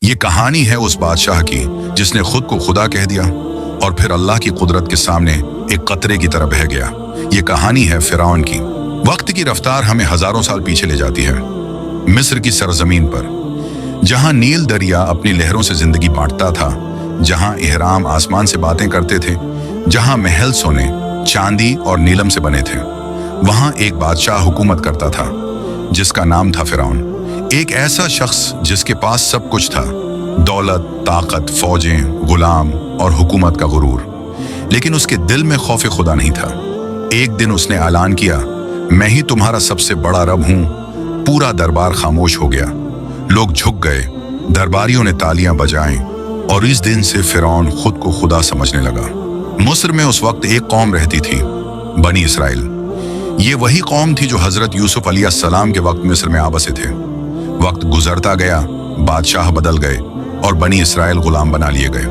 ये कहानी है उस बादशाह की जिसने खुद को खुदा कह दिया और फिर अल्लाह की कुदरत के सामने एक कतरे की तरह बह गया। ये कहानी है फिरौन की। वक्त की रफ्तार हमें हजारों साल पीछे ले जाती है, मिस्र की सरजमीन पर, जहां नील दरिया अपनी लहरों से जिंदगी बांटता था, जहां इहराम आसमान से बातें करते थे, जहां महल सोने, चांदी और नीलम से बने थे। वहां एक बादशाह हुकूमत करता था जिसका नाम था फिरौन। एक ऐसा शख्स जिसके पास सब कुछ था, दौलत, ताकत, फौजें, गुलाम और हुकूमत का गुरूर, लेकिन उसके दिल में खौफ खुदा नहीं था। एक दिन उसने ऐलान किया, मैं ही तुम्हारा सबसे बड़ा रब हूं। पूरा दरबार खामोश हो गया, लोग झुक गए, दरबारियों ने तालियां बजाईं और इस दिन से फिरौन खुद को खुदा समझने लगा। मिस्र में उस वक्त एक कौम रहती थी, बनी इसराइल। ये वही कौम थी जो हजरत यूसुफ अलैहिस्सलाम के वक्त मिस्र में आ बसे थे। वक्त गुजरता गया, बादशाह बदल गए और बनी इसराइल गुलाम बना लिए गए।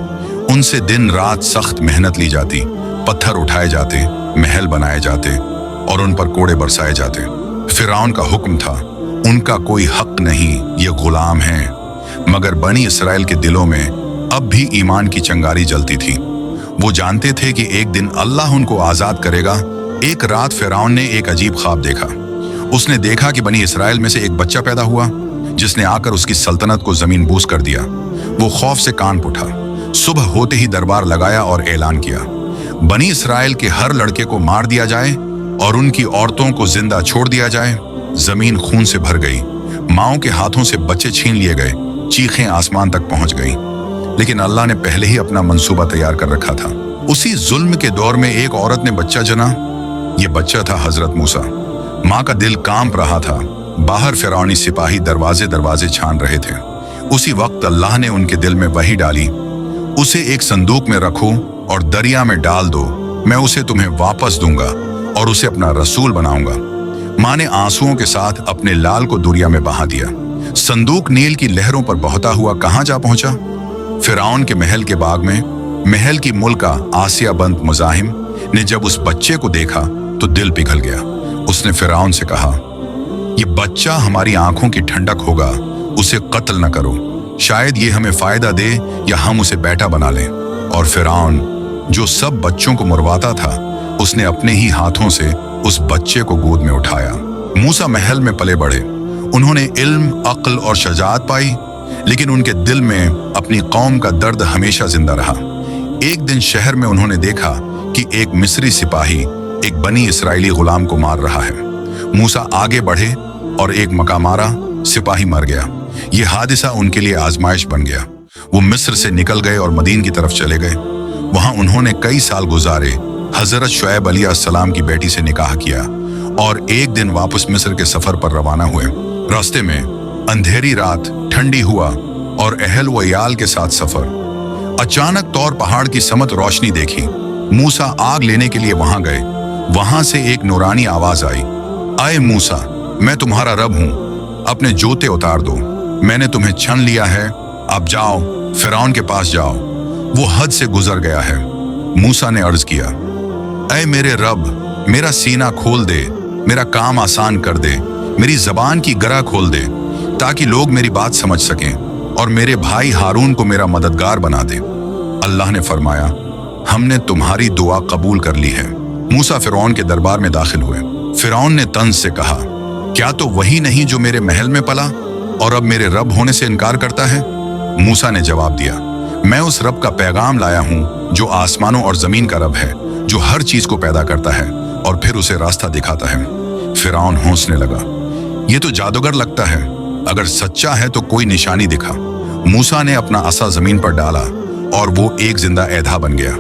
उनसे दिन रात सख्त मेहनत ली जाती, पत्थर उठाए जाते, महल बनाए जाते और उन पर कोड़े बरसाए जाते। फिरौन का हुक्म था, उनका कोई हक नहीं, ये गुलाम हैं। मगर बनी इसराइल के दिलों में अब भी ईमान की चिंगारी जलती थी। वो जानते थे कि एक दिन अल्लाह उनको आजाद करेगा। एक रात फिरौन ने एक अजीब ख्वाब देखा। उसने देखा कि बनी इसराइल में से एक बच्चा पैदा हुआ जिसने आकर उसकी सल्तनत को जमीन बूस कर दिया। वो खौफ से कांप उठा। सुबह होते ही दरबार लगाया और ऐलान किया, बनी इसराइल के हर लड़के को मार दिया जाए और उनकी औरतों को जिंदा छोड़ दिया जाए। जमीन खून से भर गई, माओं के हाथों से बच्चे छीन लिए गए, चीखें आसमान तक पहुंच गई। लेकिन अल्लाह ने पहले ही अपना मंसूबा तैयार कर रखा था। उसी जुल्म के दौर में एक औरत ने बच्चा जना। ये बच्चा था हजरत मूसा। माँ का दिल कांप रहा था। बाहर फिरौनी सिपाही दरवाजे दरवाजे छान रहे थे। उसी वक्त अल्लाह ने उनके दिल में वही डाली, उसे एक संदूक में रखो और दरिया में डाल दो, मैं उसे तुम्हें वापस दूंगा और उसे अपना रसूल बनाऊंगा। माँ ने आंसुओं के साथ अपने लाल को दरिया में बहा दिया। संदूक नील की लहरों पर बहता हुआ कहाँ जा पहुंचा? फिरौन के महल के बाग में। महल की मुल्का आसिया बंत मुजाहिम ने जब उस बच्चे को देखा तो दिल पिघल गया। उसने फिरौन से कहा, ये बच्चा हमारी आंखों की ठंडक होगा, उसे कत्ल न करो, शायद ये हमें फायदा दे या हम उसे बेटा बना लें। और फिरौन जो सब बच्चों को मरवाता था, उसने अपने ही हाथों से उस बच्चे को गोद में उठाया। मूसा महल में पले बढ़े। उन्होंने इल्म, अक्ल और शजाअत पाई, लेकिन उनके दिल में अपनी कौम का दर्द हमेशा जिंदा रहा। एक दिन शहर में उन्होंने देखा कि एक मिस्री सिपाही एक बनी इसराइली गुलाम को मार रहा है। मूसा आगे बढ़े और एक मक्का मारा, सिपाही मर गया। ये हादिसा उनके लिए आजमाइश बन गया। वो मिस्र से निकल गए और मदीन की तरफ चले गए। वहां उन्होंने कई साल गुजारे। हजरत शुएब अलैहिस्सलाम की बेटी से निकाह किया और एक दिन वापस मिस्र के सफर पर रवाना हुए। रास्ते में अंधेरी रात, ठंडी हुआ और अहल व याल के साथ सफर। अचानक तौर पहाड़ की समत रोशनी देखी। मूसा आग लेने के लिए वहां गए। वहां से एक नूरानी आवाज आई, आए मूसा, मैं तुम्हारा रब हूं, अपने जूते उतार दो, मैंने तुम्हें छन लिया है, अब जाओ, फिरौन के पास जाओ, वो हद से गुजर गया है। मूसा ने अर्ज किया, ऐ मेरे रब, मेरा सीना खोल दे, मेरा काम आसान कर दे, मेरी जबान की गरा खोल दे, ताकि लोग मेरी बात समझ सकें और मेरे भाई हारून को मेरा मददगार बना दे। अल्लाह ने फरमाया, हमने तुम्हारी दुआ कबूल कर ली है। मूसा फिरौन के दरबार में दाखिल हुए। फिरौन ने तंज से कहा, क्या तो वही नहीं जो मेरे महल में पला और अब मेरे रब होने से इनकार करता है? मूसा ने जवाब दिया, मैं उस रब का पैगाम लाया हूं जो आसमानों और जमीन का रब है, जो हर चीज को पैदा करता है और फिर उसे रास्ता दिखाता है। फिरौन हंसने लगा, ये तो जादूगर लगता है, अगर सच्चा है तो कोई निशानी दिखा। मूसा ने अपना असा जमीन पर डाला और वो एक जिंदा ऐधा बन गया।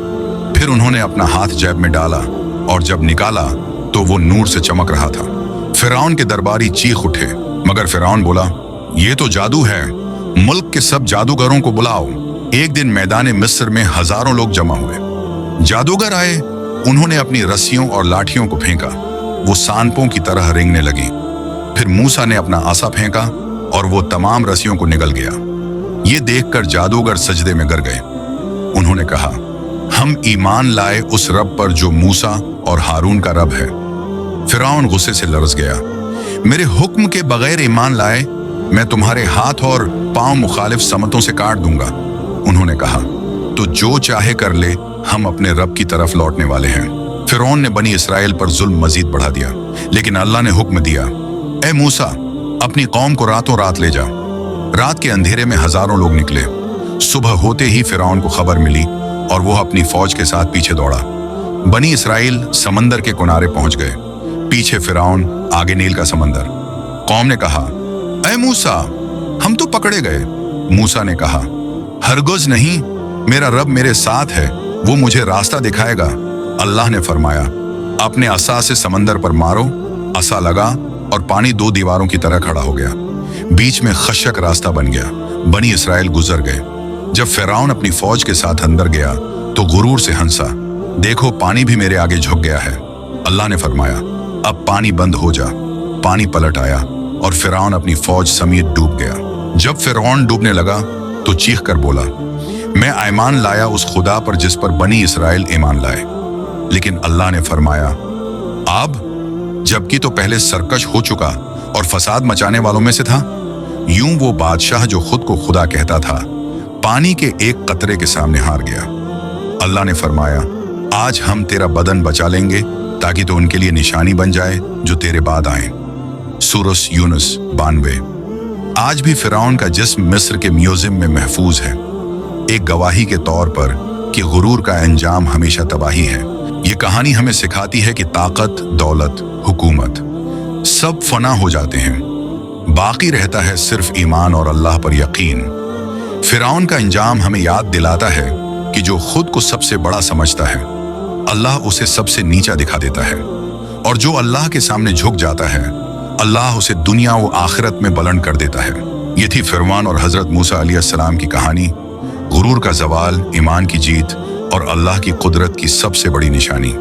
फिर उन्होंने अपना हाथ जेब में डाला और जब निकाला तो वो नूर से चमक रहा था। फिरौन के दरबारी चीख उठे, मगर फिरौन बोला, ये तो जादू है, मुल्क के सब जादूगरों को बुलाओ। एक दिन मैदान मिस्र में हजारों लोग जमा हुए। जादूगर आए, उन्होंने अपनी रस्सियों और लाठियों को फेंका, वो सांपों की तरह रेंगने लगी। फिर मूसा ने अपना आसा फेंका और वो तमाम रस्सियों को निगल गया। ये देखकर जादूगर सजदे में गिर गए। उन्होंने कहा, हम ईमान लाए उस रब पर जो मूसा और हारून का रब है। फिरौन गुस्से से लरस गया, मेरे हुक्म के बगैर ईमान लाए, मैं तुम्हारे हाथ और पांव मुखालिफ समतों से काट दूंगा। उन्होंने कहा, तो जो चाहे कर ले, हम अपने रब की तरफ लौटने वाले हैं। फिरौन ने बनी इसराइल पर जुल्म मजीद बढ़ा दिया, लेकिन अल्लाह ने हुक्म दिया, ए मूसा, अपनी कौम को रातों रात ले जा। रात के अंधेरे में हजारों लोग निकले। सुबह होते ही फिरौन को खबर मिली और वो अपनी फौज के साथ पीछे दौड़ा। बनी इसराइल समंदर के किनारे पहुंच गए। पीछे फिरौन, आगे नील का समंदर। कौम ने कहा, ऐ मूसा, हम तो पकड़े गए। मूसा ने कहा, हरगिज़ नहीं, मेरा रब मेरे साथ है, वो मुझे रास्ता दिखाएगा। अल्लाह ने फरमाया, अपने असा से समंदर पर मारो। असा लगा और पानी दो दीवारों की तरह खड़ा हो गया। बीच में खशक रास्ता बन गया। बनी इसराइल गुजर गए। जब फिरौन अपनी फौज के साथ अंदर गया तो गुरूर से हंसा, देखो पानी भी मेरे आगे झुक गया है। अल्लाह ने फरमाया, अब पानी बंद हो जा। पानी पलट आया और फिरौन अपनी फौज समेत डूब गया। जब फिरौन डूबने लगा तो चीख कर बोला, मैं ईमान लाया उस खुदा पर जिस पर बनी इसराइल ईमान लाए। लेकिन अल्लाह ने फरमाया, अब जबकि तो पहले सरकश हो चुका और फसाद मचाने वालों में से था। यूं वो बादशाह जो खुद को खुदा कहता था, पानी के एक कतरे के सामने हार गया। अल्लाह ने फरमाया, आज हम तेरा बदन बचा लेंगे ताकि तो उनके लिए निशानी बन जाए जो तेरे बाद आए। सूरह यूनुस 92। आज भी फिरौन का जिस्म मिस्र के म्यूजियम में महफूज है, एक गवाही के तौर पर कि गुरूर का अंजाम हमेशा तबाही है। ये कहानी हमें सिखाती है कि ताकत, दौलत, हुकूमत सब फना हो जाते हैं, बाकी रहता है सिर्फ ईमान और अल्लाह पर यकीन। फिरौन का अंजाम हमें याद दिलाता है कि जो खुद को सबसे बड़ा समझता है, अल्लाह उसे सबसे नीचा दिखा देता है, और जो अल्लाह के सामने झुक जाता है, अल्लाह उसे दुनिया व आखिरत में बुलंद कर देता है। ये थी फिरौन और हजरत मूसा अलैहिस्सलाम की कहानी। गुरूर का जवाल, ईमान की जीत और अल्लाह की कुदरत की सबसे बड़ी निशानी।